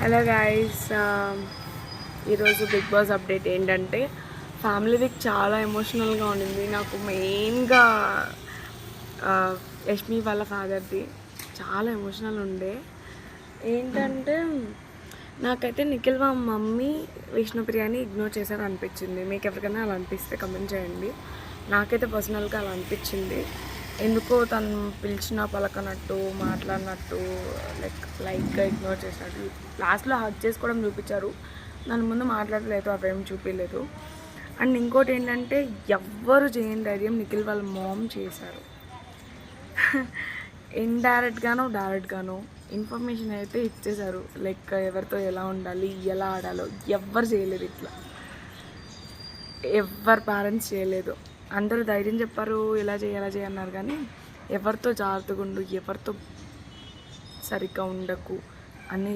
Hello guys, ఈరోజు big boss update ఏంటంటే family week చాలా ఎమోషనల్గా ఉండింది. నాకు మెయిన్గా యష్మి వాళ్ళ ఫాదర్ది చాలా ఎమోషనల్ ఉండే. ఏంటంటే నాకైతే నిఖిల్ వాళ్ళ మమ్మీ విష్ణుప్రియని ఇగ్నోర్ చేశారు అనిపించింది. మీకు ఎవరికైనా అలా అనిపిస్తే కమెంట్ చేయండి. నాకైతే పర్సనల్గా అలా అనిపించింది. ఎందుకో తను పిలిచిన పలకనట్టు, మాట్లాడినట్టు, లైట్గా ఇగ్నోర్ చేసినట్టు. లాస్ట్లో హగ్ చేసుకోవడం చూపించారు, దాని ముందు మాట్లాడలేదు, అవేం చూపించలేదు. అండ్ ఇంకోటి ఏంటంటే ఎవ్వరు చేయని ధైర్యం నిఖిల్ వాళ్ళ మామ్ చేశారు. ఇండైరెక్ట్గానో డైరెక్ట్గానో ఇన్ఫర్మేషన్ అయితే ఇచ్చేశారు. ఎవరితో ఎలా ఉండాలి, ఎలా ఆడాలో ఎవ్వరు చేయలేదు. ఇట్లా ఎవరు పేరెంట్స్ చేయలేదు. అందరూ ధైర్యం చెప్పారు, ఇలా చేయన్నారు, కానీ ఎవరితో జాగ్రత్తగా ఉండు, ఎవరితో సరిగ్గా ఉండకు అని